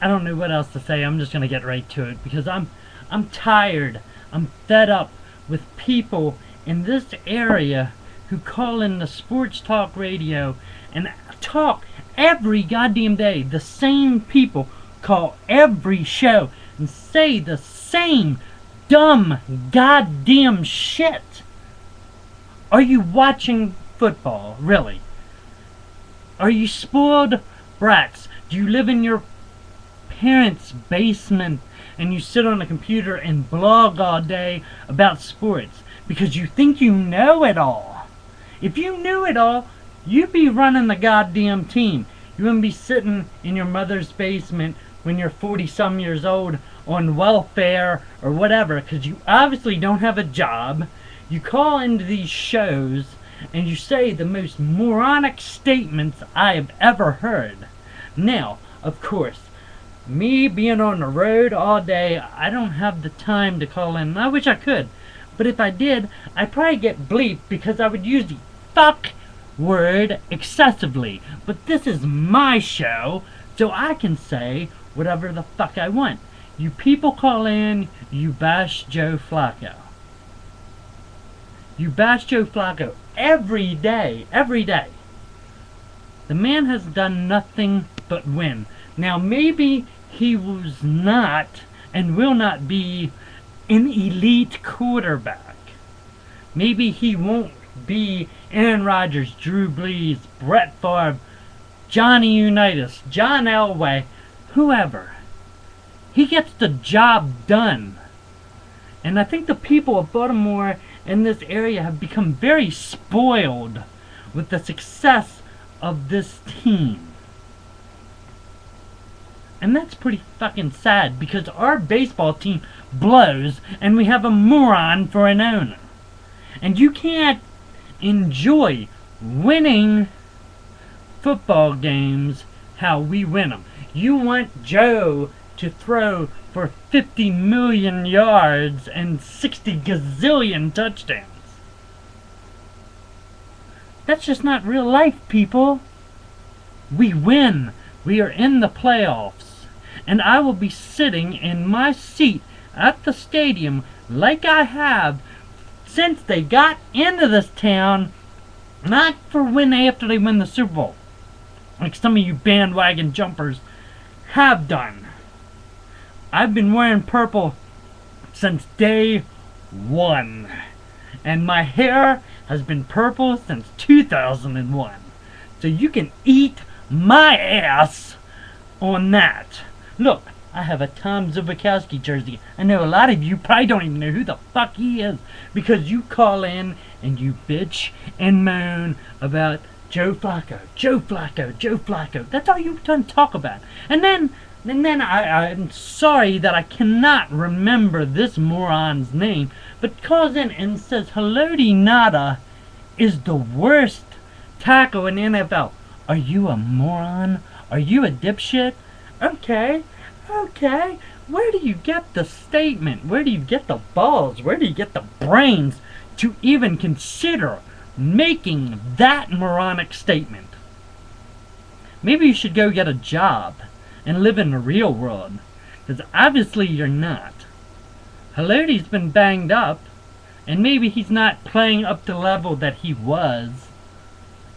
I don't know what else to say. I'm just gonna get right to it because I'm tired. I'm fed up with people in this area who call in the sports talk radio and talk every goddamn day. The same people call every show and say the same dumb goddamn shit. Are you watching football? Really? Are you spoiled brats? Do you live in your parents' basement and you sit on a computer and blog all day about sports because you think you know it all? If you knew it all, you'd be running the goddamn team. You wouldn't be sitting in your mother's basement when you're 40-some years old on welfare or whatever, because you obviously don't have a job. You call into these shows and you say the most moronic statements I have ever heard. Now, of course, me being on the road all day, I don't have the time to call in. I wish I could. But if I did, I'd probably get bleeped because I would use the fuck word excessively. But this is my show, so I can say whatever the fuck I want. You people call in, you bash Joe Flacco. You bash Joe Flacco every day, every day. The man has done nothing but win. Now maybe he was not and will not be an elite quarterback. Maybe he won't be Aaron Rodgers, Drew Brees, Brett Favre, Johnny Unitas, John Elway, whoever. He gets the job done. And I think the people of Baltimore and this area have become very spoiled with the success of this team. And that's pretty fucking sad because our baseball team blows and we have a moron for an owner. And you can't enjoy winning football games how we win them. You want Joe to throw for 50 million yards and 60 gazillion touchdowns. That's just not real life, people. We win. We are in the playoffs. And I will be sitting in my seat at the stadium like I have since they got into this town, not for after they win the Super Bowl, like some of you bandwagon jumpers have done. I've been wearing purple since day one, and my hair has been purple since 2001. So you can eat my ass on that. Look, I have a Tom Zubikowski jersey. I know a lot of you probably don't even know who the fuck he is because you call in and you bitch and moan about Joe Flacco, Joe Flacco, Joe Flacco. That's all you've done talk about. And then I'm sorry that I cannot remember this moron's name, but calls in and says Haloti Nada is the worst tackle in the NFL. Are you a moron? Are you a dipshit? Okay. Where do you get the statement? Where do you get the balls? Where do you get the brains to even consider making that moronic statement? Maybe you should go get a job and live in the real world, because obviously you're not. Haloti's been banged up, and maybe he's not playing up to the level that he was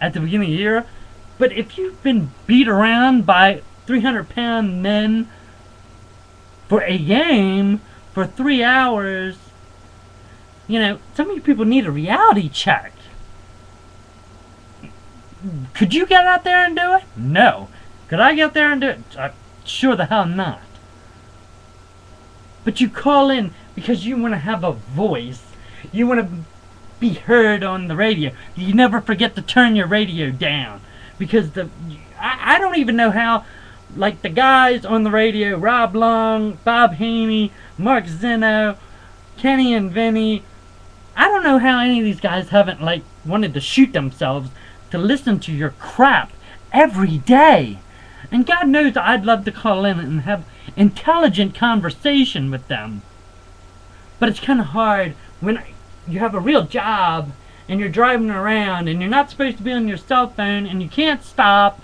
at the beginning of the year, but if you've been beat around by 300-pound men for a game for 3 hours, you know, some of you people need a reality check. Could you get out there and do it? No. Could I get there and do it? Sure the hell not. But you call in because you want to have a voice. You want to be heard on the radio. You never forget to turn your radio down. Because I don't even know how, like the guys on the radio, Rob Long, Bob Haney, Mark Zeno, Kenny and Vinny, I don't know how any of these guys haven't wanted to shoot themselves to listen to your crap every day. And God knows I'd love to call in and have intelligent conversation with them. But it's kind of hard when you have a real job and you're driving around and you're not supposed to be on your cell phone and you can't stop.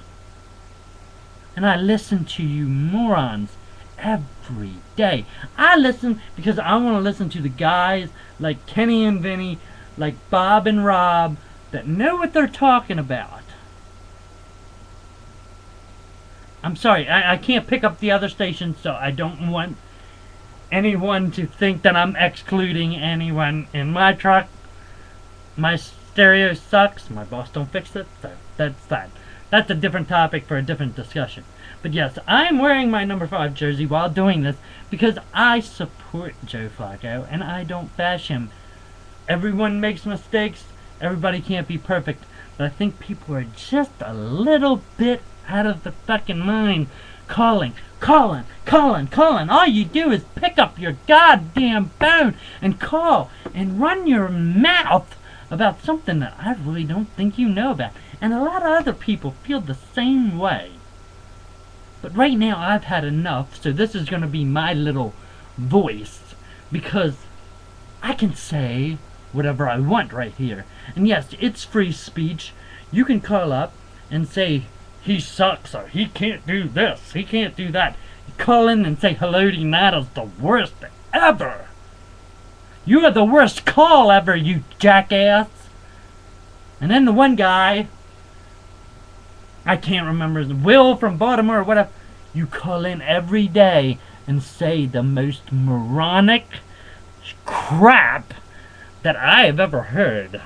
And I listen to you morons every day. I listen because I want to listen to the guys like Kenny and Vinny, like Bob and Rob, that know what they're talking about. I'm sorry, I can't pick up the other stations, so I don't want anyone to think that I'm excluding anyone in my truck. My stereo sucks. My boss don't fix it, so that's that. That's a different topic for a different discussion. But yes, I'm wearing my number 5 jersey while doing this because I support Joe Flacco and I don't bash him. Everyone makes mistakes. Everybody can't be perfect. But I think people are just a little bit out of the fucking mind. Calling. All you do is pick up your goddamn phone and call and run your mouth about something that I really don't think you know about. And a lot of other people feel the same way. But right now I've had enough, so this is going to be my little voice. Because I can say whatever I want right here. And yes, it's free speech. You can call up and say, he sucks, or he can't do this, he can't do that. You call in and say hello to Nada's the worst ever. You are the worst call ever, you jackass. And then the one guy, I can't remember his name, Will from Baltimore or whatever, you call in every day and say the most moronic crap that I have ever heard.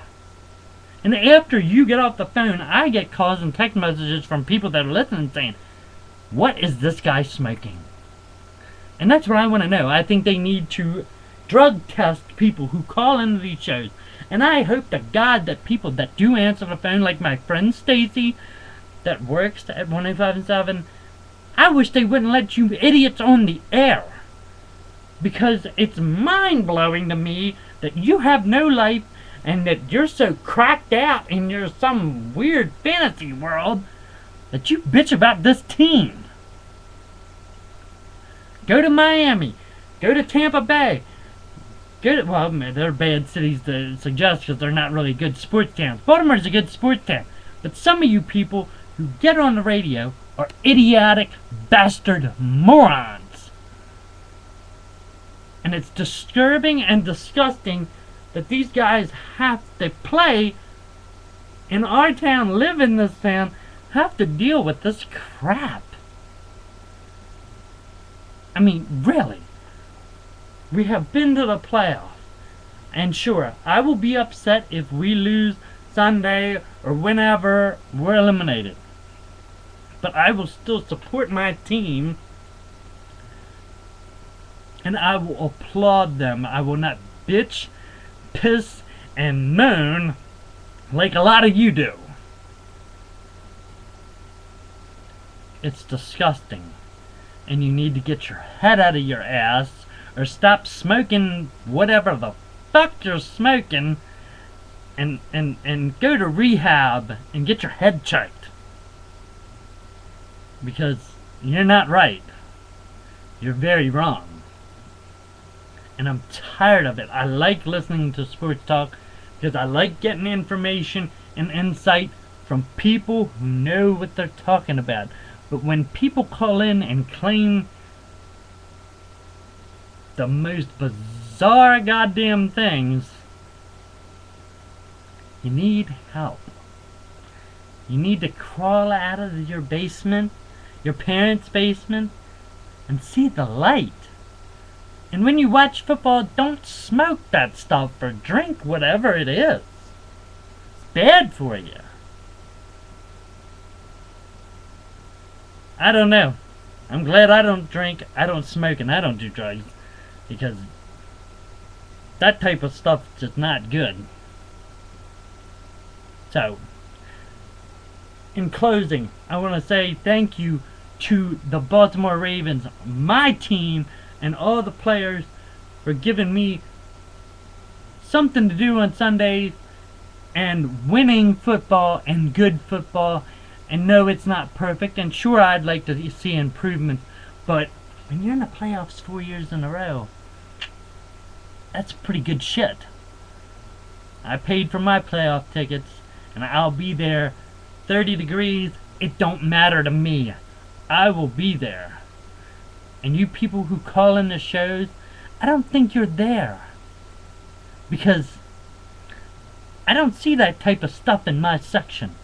And after you get off the phone, I get calls and text messages from people that are listening saying, what is this guy smoking? And that's what I want to know. I think they need to drug test people who call into these shows. And I hope to God that people that do answer the phone, like my friend Stacy, that works at 105.7, I wish they wouldn't let you idiots on the air. Because it's mind-blowing to me that you have no life and that you're so cracked out in your some weird fantasy world that you bitch about this team. Go to Miami. Go to Tampa Bay. Well, they're bad cities to suggest because they're not really good sports towns. Baltimore's a good sports town. But some of you people who get on the radio are idiotic bastard morons. And it's disturbing and disgusting that these guys have to play in our town, live in this town, have to deal with this crap. I mean, really. We have been to the playoffs. And sure, I will be upset if we lose Sunday or whenever we're eliminated. But I will still support my team. And I will applaud them. I will not bitch, piss, and moan like a lot of you do. It's disgusting. And you need to get your head out of your ass or stop smoking whatever the fuck you're smoking and go to rehab and get your head checked. Because you're not right. You're very wrong. And I'm tired of it. I like listening to sports talk because I like getting information and insight from people who know what they're talking about. But when people call in and claim the most bizarre goddamn things, you need help. You need to crawl out of your basement, your parents' basement, and see the light. And when you watch football, don't smoke that stuff or drink whatever it is. It's bad for you. I don't know. I'm glad I don't drink, I don't smoke, and I don't do drugs. Because that type of stuff is just not good. So, in closing, I want to say thank you to the Baltimore Ravens, my team, and all the players for giving me something to do on Sundays and winning football and good football. And no, it's not perfect, and sure, I'd like to see improvement, but when you're in the playoffs 4 years in a row, that's pretty good shit. I paid for my playoff tickets, and I'll be there 30 degrees. It don't matter to me. I will be there. And you people who call in the shows, I don't think you're there. Because I don't see that type of stuff in my section.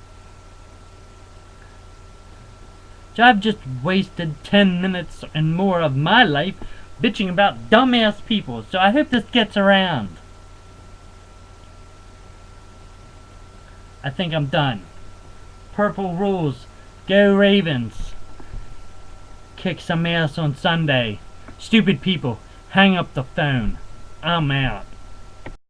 So I've just wasted 10 minutes and more of my life bitching about dumbass people. So I hope this gets around. I think I'm done. Purple rules. Go Ravens. Kick some ass on Sunday. Stupid people, hang up the phone. I'm out.